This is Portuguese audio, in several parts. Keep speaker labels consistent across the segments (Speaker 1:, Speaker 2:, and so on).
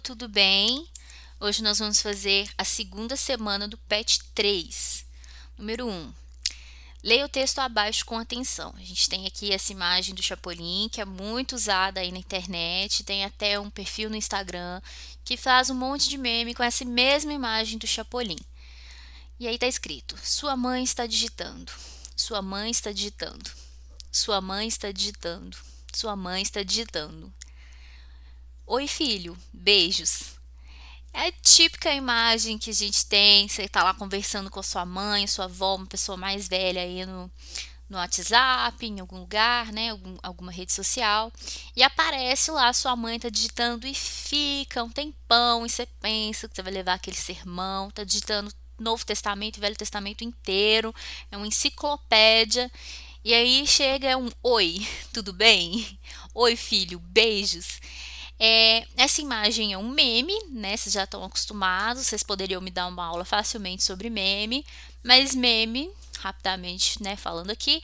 Speaker 1: tudo bem? Hoje nós vamos fazer a segunda semana do PET 3. Número 1. Leia o texto abaixo com atenção. A gente tem aqui essa imagem do Chapolin, que é muito usada aí na internet. Tem até um perfil no Instagram que faz um monte de meme com essa mesma imagem do Chapolin. E aí tá escrito: sua mãe está digitando. Sua mãe está digitando. Sua mãe está digitando. Sua mãe está digitando. Oi, filho. Beijos. É a típica imagem que a gente tem, você tá lá conversando com a sua mãe, sua avó, uma pessoa mais velha aí no WhatsApp, em algum lugar, né, alguma rede social, e aparece lá, sua mãe tá digitando e fica um tempão, e você pensa que você vai levar aquele sermão, tá digitando Novo Testamento e Velho Testamento inteiro, é uma enciclopédia, e aí chega um oi, tudo bem? Oi, filho, beijos. Essa imagem é um meme, né? Vocês já estão acostumados, vocês poderiam me dar uma aula facilmente sobre meme, mas meme, rapidamente, né, falando aqui,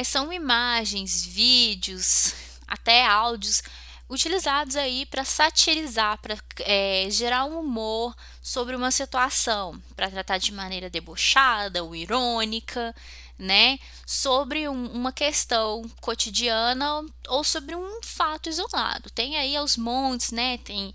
Speaker 1: são imagens, vídeos, até áudios utilizados aí para satirizar, para gerar um humor sobre uma situação, para tratar de maneira debochada ou irônica, né, sobre uma questão cotidiana ou sobre um fato isolado. Tem aí aos montes, né? Tem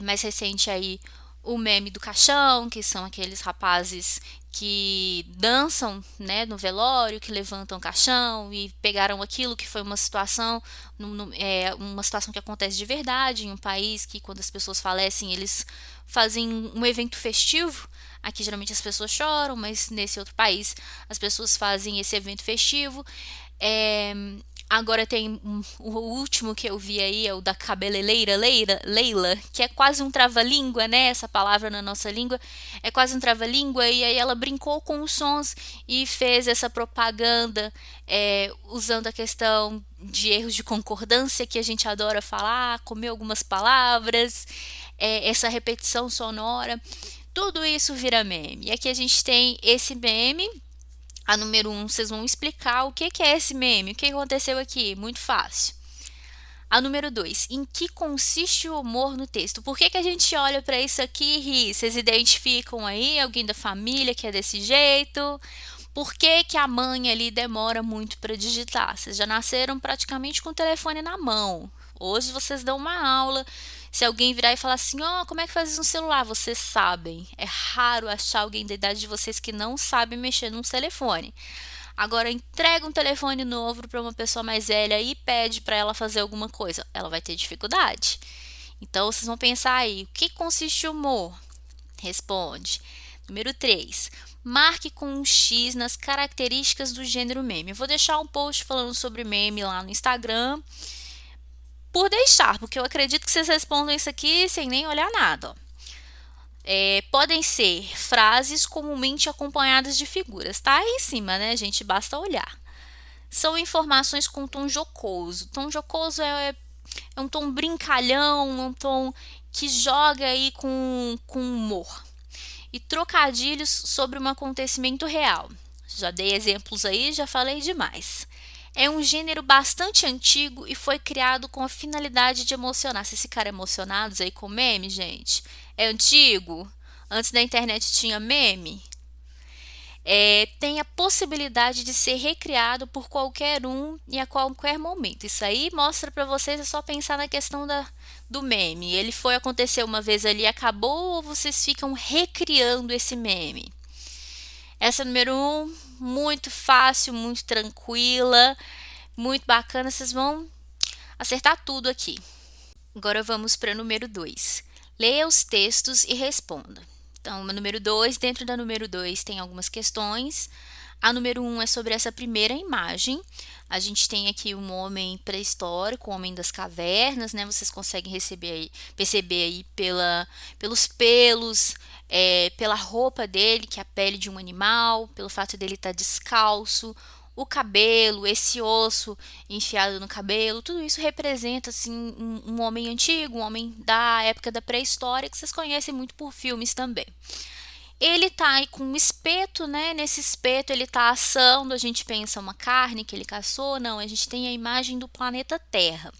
Speaker 1: mais recente aí o meme do caixão, que são aqueles rapazes que dançam, né, no velório, que levantam o caixão e pegaram aquilo que foi uma situação, uma situação que acontece de verdade em um país que quando as pessoas falecem eles fazem um evento festivo. Aqui geralmente as pessoas choram, mas nesse outro país as pessoas fazem esse evento festivo. É, Agora tem o último que eu vi aí, é o da cabeleireira Leila, que é quase um trava-língua, né? Essa palavra na nossa língua é quase um trava-língua, e aí ela brincou com os sons e fez essa propaganda usando a questão de erros de concordância que a gente adora falar, comer algumas palavras, essa repetição sonora. Tudo isso vira meme. E aqui a gente tem esse meme. A número 1, vocês vão explicar o que é esse meme, o que aconteceu aqui, muito fácil. A número 2, em que consiste o humor no texto? Por que a gente olha para isso aqui e ri? Vocês identificam aí alguém da família que é desse jeito? Por que a mãe ali demora muito para digitar? Vocês já nasceram praticamente com o telefone na mão. Hoje vocês dão uma aula. Se alguém virar e falar assim, como é que faz isso no celular? Vocês sabem. É raro achar alguém da idade de vocês que não sabe mexer num telefone. Agora, entrega um telefone novo para uma pessoa mais velha e pede para ela fazer alguma coisa. Ela vai ter dificuldade. Então, vocês vão pensar aí, o que consiste o humor? Responde. Número 3. Marque com um X nas características do gênero meme. Eu vou deixar um post falando sobre meme lá no Instagram. Por deixar, porque eu acredito que vocês respondam isso aqui sem nem olhar nada. Podem ser frases comumente acompanhadas de figuras. Tá aí em cima, né, gente? Basta olhar. São informações com tom jocoso. Tom jocoso é um tom brincalhão, um tom que joga aí com humor. E trocadilhos sobre um acontecimento real. Já dei exemplos aí, já falei demais. É um gênero bastante antigo e foi criado com a finalidade de emocionar. Vocês ficaram emocionados aí com meme, gente? É antigo? Antes da internet tinha meme? Tem a possibilidade de ser recriado por qualquer um e a qualquer momento. Isso aí mostra para vocês, é só pensar na questão do meme. Ele foi acontecer uma vez ali, acabou, ou vocês ficam recriando esse meme? Essa é número 1, muito fácil, muito tranquila, muito bacana. Vocês vão acertar tudo aqui. Agora vamos para número 2. Leia os textos e responda. Então, número 2, dentro da número 2 tem algumas questões. A número 1 é sobre essa primeira imagem. A gente tem aqui um homem pré-histórico, o homem das cavernas, né? Vocês conseguem perceber aí pelos pelos, pela roupa dele, que é a pele de um animal, pelo fato dele estar descalço, o cabelo, esse osso enfiado no cabelo, tudo isso representa assim um homem antigo, um homem da época da pré-história, que vocês conhecem muito por filmes também. Ele tá aí com um espeto, né? Nesse espeto ele tá assando, a gente pensa uma carne que ele caçou, não, a gente tem a imagem do planeta Terra.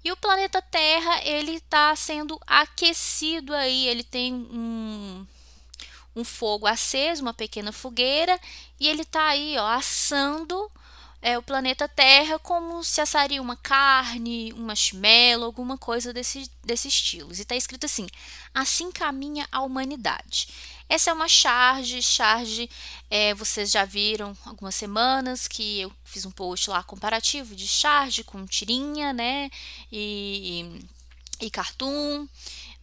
Speaker 1: E o planeta Terra, ele está sendo aquecido aí, ele tem um fogo aceso, uma pequena fogueira, e ele está aí, ó, assando o planeta Terra como se assaria uma carne, um marshmallow, alguma coisa desse estilo. E está escrito assim: assim caminha a humanidade. Essa é uma charge, vocês já viram algumas semanas que eu fiz um post lá comparativo de charge com tirinha, né, e cartoon.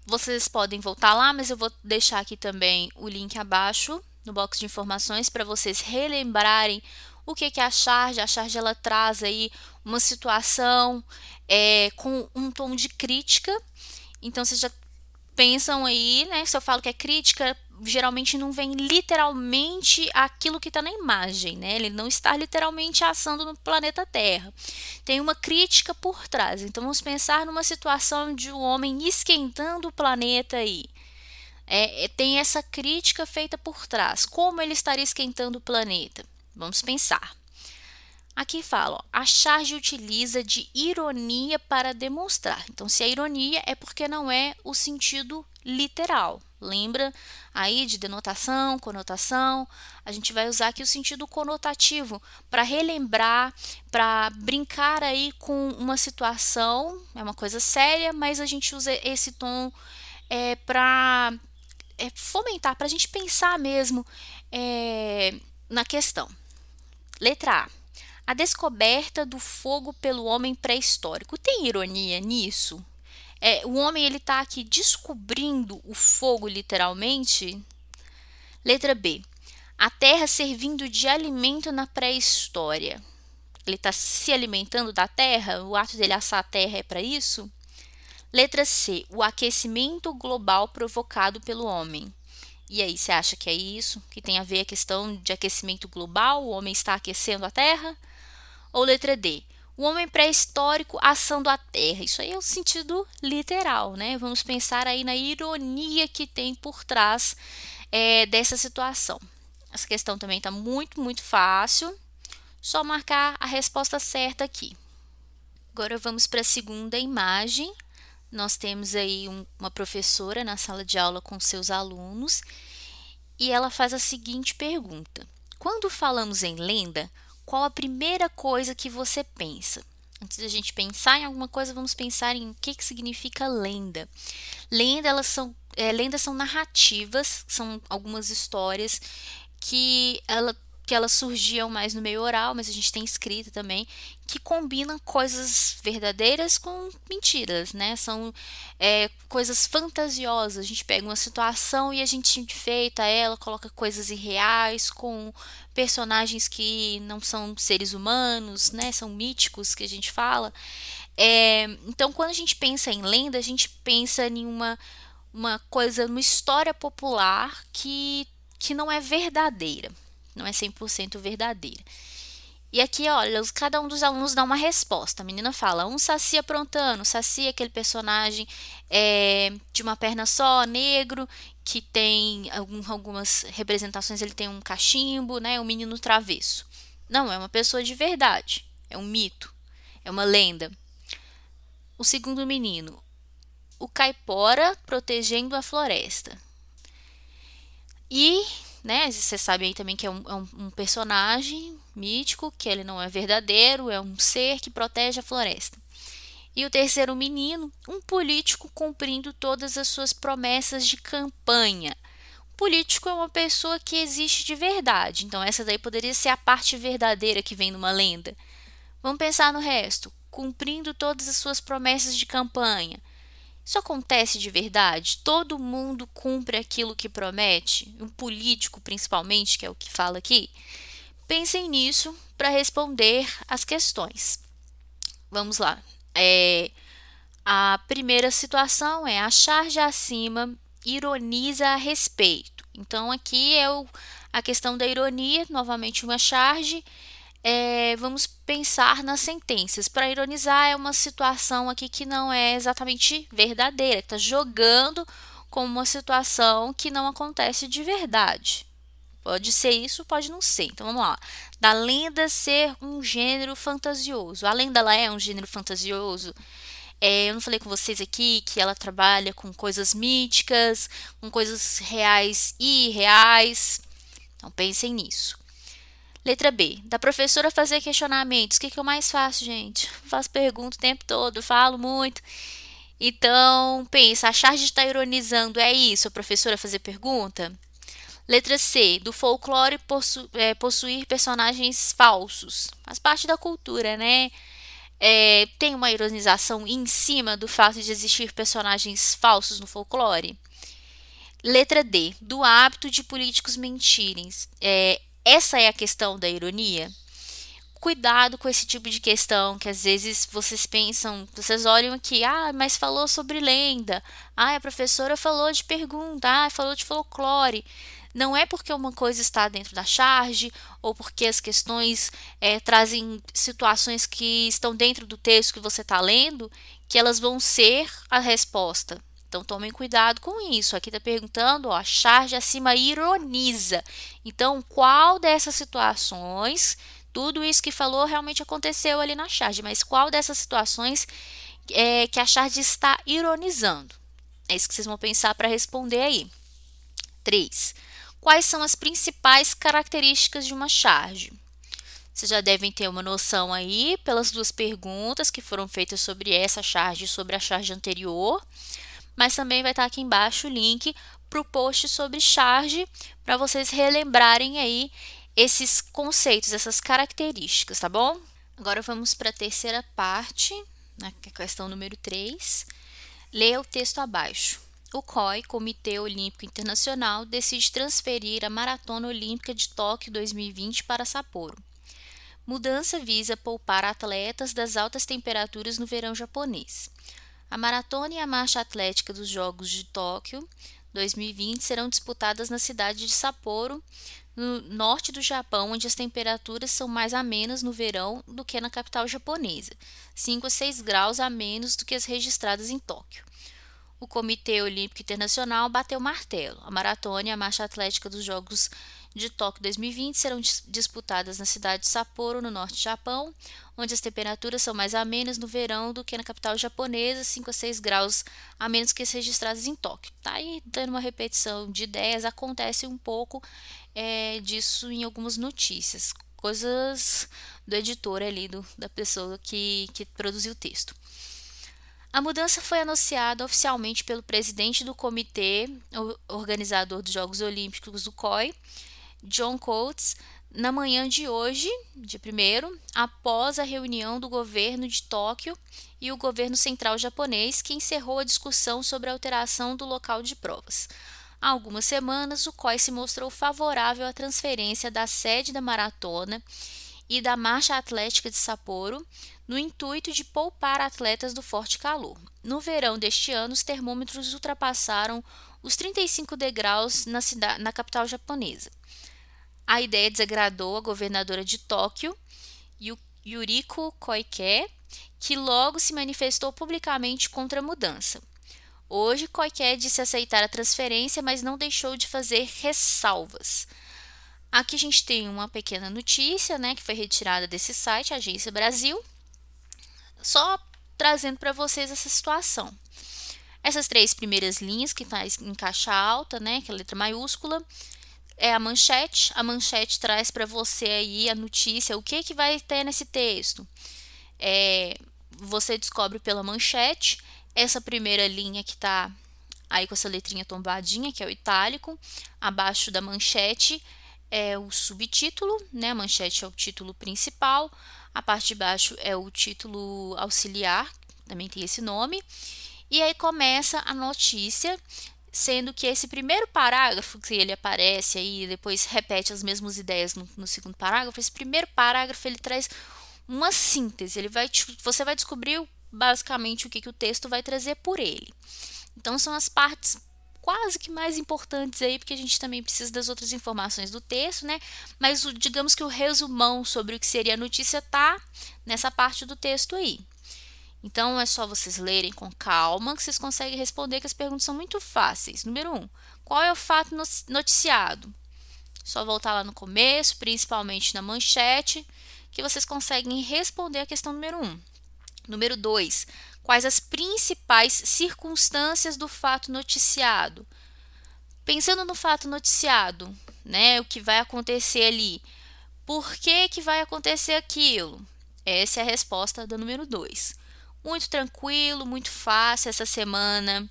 Speaker 1: Vocês podem voltar lá, mas eu vou deixar aqui também o link abaixo no box de informações para vocês relembrarem o que é a charge. A charge ela traz aí uma situação com um tom de crítica. Então vocês já pensam aí, né? Se eu falo que é crítica, geralmente não vem literalmente aquilo que está na imagem, né? Ele não está literalmente assando no planeta Terra. Tem uma crítica por trás. Então vamos pensar numa situação de um homem esquentando o planeta aí. Tem essa crítica feita por trás. Como ele estaria esquentando o planeta? Vamos pensar. Aqui fala, ó, a charge utiliza de ironia para demonstrar. Então, se a ironia é porque não é o sentido literal. Lembra aí de denotação, conotação? A gente vai usar aqui o sentido conotativo para relembrar, para brincar aí com uma situação, é uma coisa séria, mas a gente usa esse tom para fomentar, para a gente pensar mesmo na questão. Letra A. A descoberta do fogo pelo homem pré-histórico. Tem ironia nisso? O homem ele está aqui descobrindo o fogo literalmente? Letra B. A terra servindo de alimento na pré-história. Ele está se alimentando da terra? O ato dele assar a terra é para isso? Letra C. O aquecimento global provocado pelo homem. E aí, você acha que é isso? Que tem a ver a questão de aquecimento global? O homem está aquecendo a terra? Ou letra D, o homem pré-histórico assando a terra. Isso aí é o sentido literal, né? Vamos pensar aí na ironia que tem por trás dessa situação. Essa questão também está muito, muito fácil. Só marcar a resposta certa aqui. Agora vamos para a segunda imagem. Nós temos aí uma professora na sala de aula com seus alunos e ela faz a seguinte pergunta: quando falamos em lenda, qual a primeira coisa que você pensa? Antes da gente pensar em alguma coisa, vamos pensar em o que significa lenda. Lendas são narrativas, são algumas histórias que elas surgiam mais no meio oral, mas a gente tem escrita também, que combinam coisas verdadeiras com mentiras, né? São coisas fantasiosas. A gente pega uma situação e a gente enfeita ela, coloca coisas irreais com personagens que não são seres humanos, né? São míticos que a gente fala. Então, quando a gente pensa em lenda, a gente pensa em uma coisa, uma história popular que não é verdadeira. Não é 100% verdadeira. E aqui, olha, cada um dos alunos dá uma resposta. A menina fala, um saci aprontando. Saci é aquele personagem de uma perna só, negro, que tem algumas representações, ele tem um cachimbo, né? Um menino travesso. Não, é uma pessoa de verdade. É um mito. É uma lenda. O segundo menino, o caipora protegendo a floresta. E, né, você sabe aí também que é um personagem mítico, que ele não é verdadeiro, é um ser que protege a floresta. E o terceiro menino, um político cumprindo todas as suas promessas de campanha. O político é uma pessoa que existe de verdade, então essa daí poderia ser a parte verdadeira que vem numa lenda. Vamos pensar no resto, cumprindo todas as suas promessas de campanha. Isso acontece de verdade? Todo mundo cumpre aquilo que promete? Um político, principalmente, que é o que fala aqui? Pensem nisso para responder as questões. Vamos lá. A primeira situação é a charge acima ironiza a respeito. Então, aqui é a questão da ironia, novamente uma charge. Vamos pensar nas sentenças. Para ironizar, é uma situação aqui que não é exatamente verdadeira, que está jogando com uma situação que não acontece de verdade. Pode ser isso, pode não ser. Então vamos lá. Da lenda ser um gênero fantasioso. A lenda ela é um gênero fantasioso? Eu não falei com vocês aqui que ela trabalha com coisas míticas, com coisas reais e irreais. Então pensem nisso. Letra B. Da professora fazer questionamentos. O que eu mais faço, gente? Faço pergunta o tempo todo, falo muito. Então, pensa, a charge está ironizando, é isso, a professora fazer pergunta? Letra C. Do folclore possuir personagens falsos. Faz parte da cultura, né? Tem uma ironização em cima do fato de existir personagens falsos no folclore? Letra D. Do hábito de políticos mentirem. Essa é a questão da ironia? Cuidado com esse tipo de questão, que às vezes vocês pensam, vocês olham aqui, mas falou sobre lenda, a professora falou de pergunta, falou de folclore. Não é porque uma coisa está dentro da charge ou porque as questões trazem situações que estão dentro do texto que você está lendo que elas vão ser a resposta. Então tomem cuidado com isso. Aqui está perguntando, a charge acima ironiza. Então, qual dessas situações, tudo isso que falou realmente aconteceu ali na charge, mas qual dessas situações que a charge está ironizando? É isso que vocês vão pensar para responder aí. 3. Quais são as principais características de uma charge? Vocês já devem ter uma noção aí pelas duas perguntas que foram feitas sobre essa charge e sobre a charge anterior, mas também vai estar aqui embaixo o link para o post sobre charge para vocês relembrarem aí esses conceitos, essas características, tá bom? Agora vamos para a terceira parte, na questão número 3. Leia o texto abaixo. O COI, Comitê Olímpico Internacional, decide transferir a Maratona Olímpica de Tóquio 2020 para Sapporo. Mudança visa poupar atletas das altas temperaturas no verão japonês. A maratona e a marcha atlética dos Jogos de Tóquio 2020 serão disputadas na cidade de Sapporo, no norte do Japão, onde as temperaturas são mais amenas no verão do que na capital japonesa, 5 a 6 graus a menos do que as registradas em Tóquio. O Comitê Olímpico Internacional bateu martelo. A maratona e a marcha atlética dos Jogos de Tóquio 2020 serão disputadas na cidade de Sapporo, no norte do Japão, onde as temperaturas são mais amenas no verão do que na capital japonesa, 5 a 6 graus a menos que as registradas em Tóquio. Tá aí dando uma repetição de ideias, acontece um pouco disso em algumas notícias, coisas do editor ali, da pessoa que produziu o texto. A mudança foi anunciada oficialmente pelo presidente do comitê organizador dos Jogos Olímpicos do COI, John Coates, na manhã de hoje, dia 1º, após a reunião do governo de Tóquio e o governo central japonês, que encerrou a discussão sobre a alteração do local de provas. Há algumas semanas, o COI se mostrou favorável à transferência da sede da maratona e da marcha atlética de Sapporo, no intuito de poupar atletas do forte calor. No verão deste ano, os termômetros ultrapassaram os 35 degraus na capital japonesa. A ideia desagradou a governadora de Tóquio, Yuriko Koike, que logo se manifestou publicamente contra a mudança. Hoje, Koike disse aceitar a transferência, mas não deixou de fazer ressalvas. Aqui a gente tem uma pequena notícia, que foi retirada desse site, Agência Brasil, só trazendo para vocês essa situação. Essas 3 primeiras linhas, que está em caixa alta, que é a letra maiúscula, é a manchete. A manchete traz para você aí a notícia, o que vai ter nesse texto. Você descobre pela manchete. Essa primeira linha que está aí com essa letrinha tombadinha, que é o itálico, abaixo da manchete é o subtítulo, a manchete é o título principal, a parte de baixo é o título auxiliar, também tem esse nome, e aí começa a notícia, sendo que esse primeiro parágrafo, que ele aparece aí e depois repete as mesmas ideias no segundo parágrafo, esse primeiro parágrafo ele traz uma síntese, você vai descobrir basicamente o que o texto vai trazer por ele. Então são as partes quase que mais importantes aí, porque a gente também precisa das outras informações do texto, mas digamos que o resumão sobre o que seria a notícia tá nessa parte do texto aí. Então é só vocês lerem com calma que vocês conseguem responder, que as perguntas são muito fáceis. Número 1. Qual é o fato noticiado? Só voltar lá no começo, principalmente na manchete, que vocês conseguem responder a questão número 1. Número 2. Quais as principais circunstâncias do fato noticiado? Pensando no fato noticiado, né, o que vai acontecer ali, por que que vai acontecer aquilo? Essa é a resposta do número 2. Muito tranquilo, muito fácil essa semana,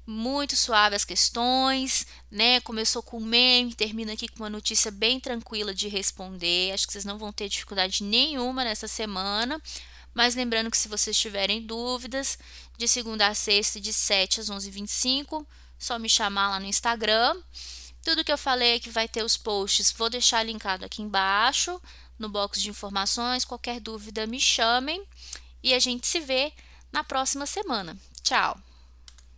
Speaker 1: muito suave as questões, né? Começou com meme, termina aqui com uma notícia bem tranquila de responder. Acho que vocês não vão ter dificuldade nenhuma nessa semana. Mas lembrando que se vocês tiverem dúvidas, de segunda a sexta, de 7 às 11h25, só me chamar lá no Instagram. Tudo que eu falei que vai ter os posts, vou deixar linkado aqui embaixo, no box de informações. Qualquer dúvida, me chamem e a gente se vê na próxima semana. Tchau!